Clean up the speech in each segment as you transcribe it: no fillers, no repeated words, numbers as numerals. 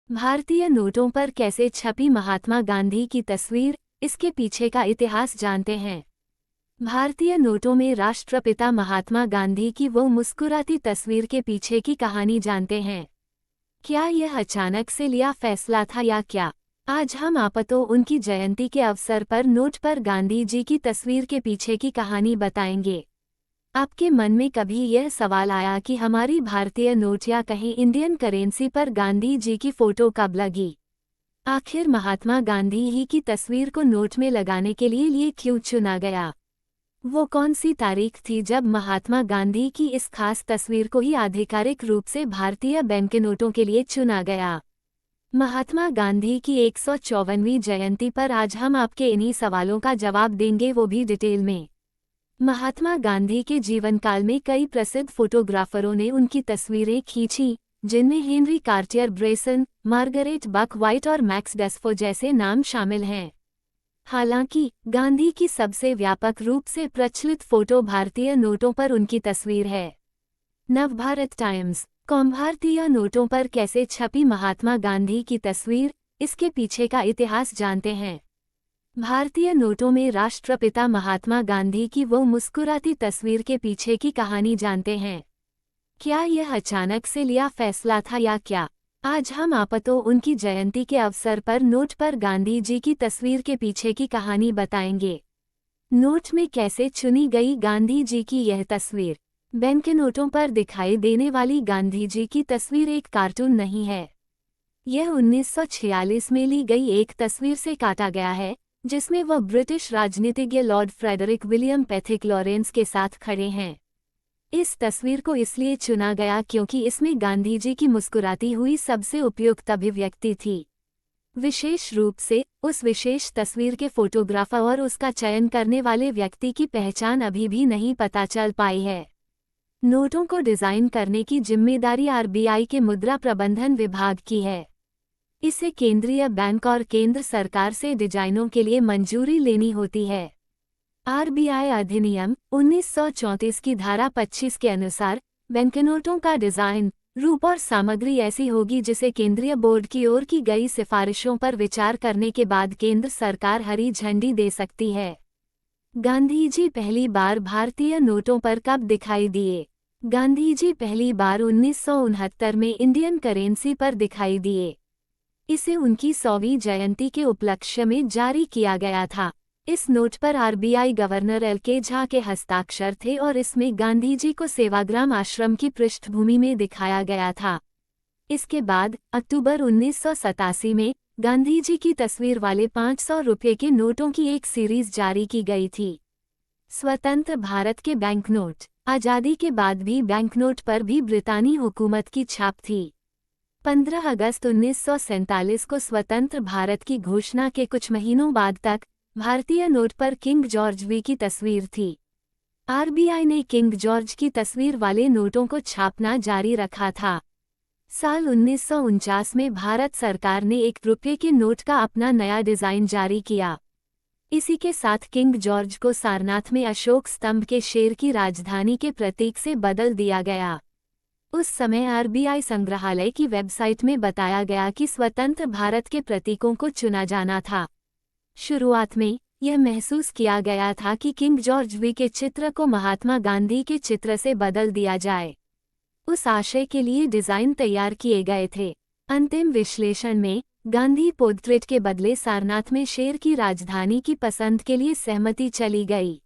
भारतीय नोटों पर कैसे छपी महात्मा गांधी की तस्वीर, इसके पीछे का इतिहास जानते हैं। भारतीय नोटों में राष्ट्रपिता महात्मा गांधी की वो मुस्कुराती तस्वीर के पीछे की कहानी जानते हैं। क्या यह अचानक से लिया फैसला था या क्या? आज हम आपको उनकी जयंती के अवसर पर नोट पर गांधी जी की तस्वीर के पीछे की कहानी बताएंगे। आपके मन में कभी यह सवाल आया कि हमारी भारतीय नोट या कहीं इंडियन करेंसी पर गांधी जी की फोटो कब लगी? आखिर महात्मा गांधी ही की तस्वीर को नोट में लगाने के लिए क्यों चुना गया? वो कौन सी तारीख थी जब महात्मा गांधी की इस खास तस्वीर को ही आधिकारिक रूप से भारतीय बैंक नोटों के लिए चुना गया? महात्मा गांधी की 154वीं जयंती पर आज हम आपके इन्हीं सवालों का जवाब देंगे, वो भी डिटेल में। महात्मा गांधी के जीवनकाल में कई प्रसिद्ध फोटोग्राफरों ने उनकी तस्वीरें खींची, जिनमें हेनरी कार्टियर ब्रेसन, मार्गरेट बक वाइट और मैक्स डेस्फो जैसे नाम शामिल हैं। हालांकि गांधी की सबसे व्यापक रूप से प्रचलित फोटो भारतीय नोटों पर उनकी तस्वीर है। नवभारत टाइम्स कॉम भारतीय नोटों पर कैसे छपी महात्मा गांधी की तस्वीर, इसके पीछे का इतिहास जानते हैं। भारतीय नोटों में राष्ट्रपिता महात्मा गांधी की वो मुस्कुराती तस्वीर के पीछे की कहानी जानते हैं। क्या यह अचानक से लिया फैसला था या क्या? आज हम आपको उनकी जयंती के अवसर पर नोट पर गांधी जी की तस्वीर के पीछे की कहानी बताएंगे। नोट में कैसे चुनी गई गांधी जी की यह तस्वीर? बैंक नोटों पर दिखाई देने वाली गांधी जी की तस्वीर एक कार्टून नहीं है। यह 1946 में ली गई एक तस्वीर से काटा गया है, जिसमें वह ब्रिटिश राजनीतिज्ञ Lord Frederick William Pethick Lawrence के साथ खड़े हैं। इस तस्वीर को इसलिए चुना गया क्योंकि इसमें गांधी जी की मुस्कुराती हुई सबसे उपयुक्त अभिव्यक्ति थी। विशेष रूप से उस विशेष तस्वीर के फोटोग्राफर और उसका चयन करने वाले व्यक्ति की पहचान अभी भी नहीं पता चल पाई है। नोटों को डिजाइन करने की जिम्मेदारी आरबीआई के मुद्रा प्रबंधन विभाग की है। इसे केंद्रीय बैंक और केंद्र सरकार से डिजाइनों के लिए मंजूरी लेनी होती है। आरबीआई अधिनियम 1934 की धारा 25 के अनुसार बैंकनोटों का डिजाइन, रूप और सामग्री ऐसी होगी जिसे केंद्रीय बोर्ड की ओर की गई सिफारिशों पर विचार करने के बाद केंद्र सरकार हरी झंडी दे सकती है। गांधी जी पहली बार भारतीय नोटों पर कब दिखाई दिए? गांधी जी पहली बार 1969 में इंडियन करेंसी पर दिखाई दिए। इसे उनकी 100वीं जयंती के उपलक्ष्य में जारी किया गया था। इस नोट पर आरबीआई गवर्नर एल.के. झा के हस्ताक्षर थे और इसमें गांधी जी को सेवाग्राम आश्रम की पृष्ठभूमि में दिखाया गया था। इसके बाद अक्टूबर 1987 में गांधी जी की तस्वीर वाले 500 रुपये के नोटों की एक सीरीज जारी की गई थी। स्वतंत्र भारत के बैंकनोट। आज़ादी के बाद भी बैंकनोट पर भी ब्रितानी हुकूमत की छाप थी। 15 अगस्त 1947 को स्वतंत्र भारत की घोषणा के कुछ महीनों बाद तक भारतीय नोट पर किंग जॉर्ज वी की तस्वीर थी। आरबीआई ने किंग जॉर्ज की तस्वीर वाले नोटों को छापना जारी रखा था। साल 1949 में भारत सरकार ने ₹1 के नोट का अपना नया डिजाइन जारी किया। इसी के साथ किंग जॉर्ज को सारनाथ में अशोक स्तंभ के शेर की राजधानी के प्रतीक से बदल दिया गया। उस समय आरबीआई संग्रहालय की वेबसाइट में बताया गया कि स्वतंत्र भारत के प्रतीकों को चुना जाना था। शुरुआत में यह महसूस किया गया था कि किंग जॉर्ज वी के चित्र को महात्मा गांधी के चित्र से बदल दिया जाए। उस आशय के लिए डिजाइन तैयार किए गए थे। अंतिम विश्लेषण में गांधी पोर्ट्रेट के बदले सारनाथ में शेर की राजधानी की पसंद के लिए सहमति चली गई।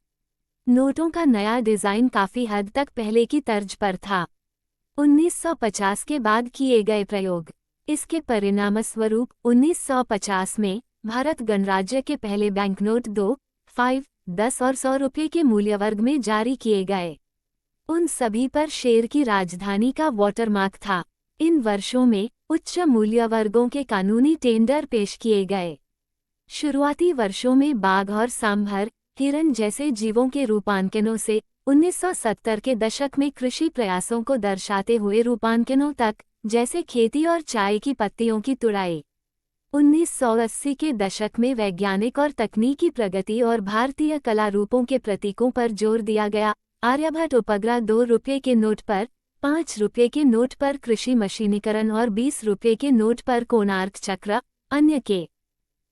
नोटों का नया डिजाइन काफी हद तक पहले की तर्ज पर था। 1950 के बाद किए गए प्रयोग। इसके परिणामस्वरूप 1950 में भारत गणराज्य के पहले बैंकनोट 2, 5, 10 और 100 रुपये के मूल्य वर्ग में जारी किए गए। उन सभी पर शेर की राजधानी का वाटरमार्क था। इन वर्षों में उच्च मूल्य वर्गों के कानूनी टेंडर पेश किए गए। शुरुआती वर्षों में बाघ और सांभर, हिरन जैसे जीवों के रूपांकनों से 1970 के दशक में कृषि प्रयासों को दर्शाते हुए रूपांकनों तक, जैसे खेती और चाय की पत्तियों की तुड़ाई। 1980 के दशक में वैज्ञानिक और तकनीकी प्रगति और भारतीय कला रूपों के प्रतीकों पर जोर दिया गया। आर्यभट्ट उपग्रह 2 रुपये के नोट पर ₹5 के नोट पर कृषि मशीनीकरण और ₹20 के नोट पर कोणार्क चक्र। अन्य के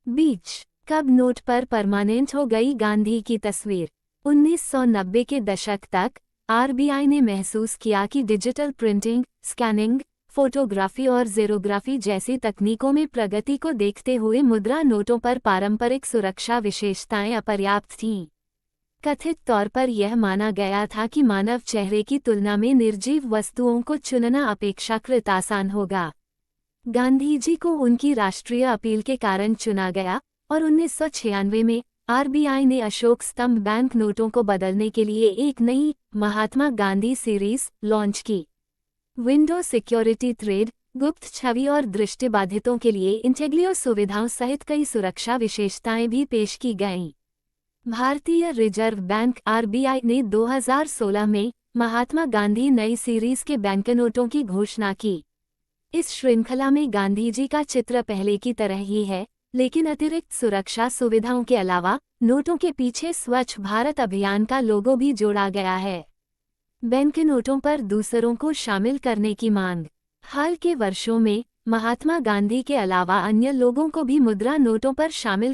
बीच कब नोट पर परमानेंट हो गई गांधी की तस्वीर? 1990 के दशक तक आरबीआई ने महसूस किया कि डिजिटल प्रिंटिंग, स्कैनिंग, फोटोग्राफी और ज़ेरोग्राफी जैसी तकनीकों में प्रगति को देखते हुए मुद्रा नोटों पर पारंपरिक सुरक्षा विशेषताएं अपर्याप्त थीं। कथित तौर पर यह माना गया था कि मानव चेहरे की तुलना में निर्जीव वस्तुओं को चुनना अपेक्षाकृत आसान होगा। गांधी जी को उनकी राष्ट्रीय अपील के कारण चुना गया और 1996 में आरबीआई ने अशोक स्तंभ बैंक नोटों को बदलने के लिए एक नई महात्मा गांधी सीरीज लॉन्च की। विंडो सिक्योरिटी थ्रेड, गुप्त छवि और दृष्टिबाधितों के लिए इंटेग्रियो सुविधाओं सहित कई सुरक्षा विशेषताएं भी पेश की गईं। भारतीय रिजर्व बैंक आरबीआई ने 2016 में महात्मा गांधी नई सीरीज के बैंक नोटों की घोषणा की। इस श्रृंखला में गांधी जी का चित्र पहले की तरह ही है, लेकिन अतिरिक्त सुरक्षा सुविधाओं के अलावा नोटों के पीछे स्वच्छ भारत अभियान का लोगो भी जोड़ा गया है। बैंक नोटों पर दूसरों को शामिल करने की मांग। हाल के वर्षों में महात्मा गांधी के अलावा अन्य लोगों को भी मुद्रा नोटों पर शामिल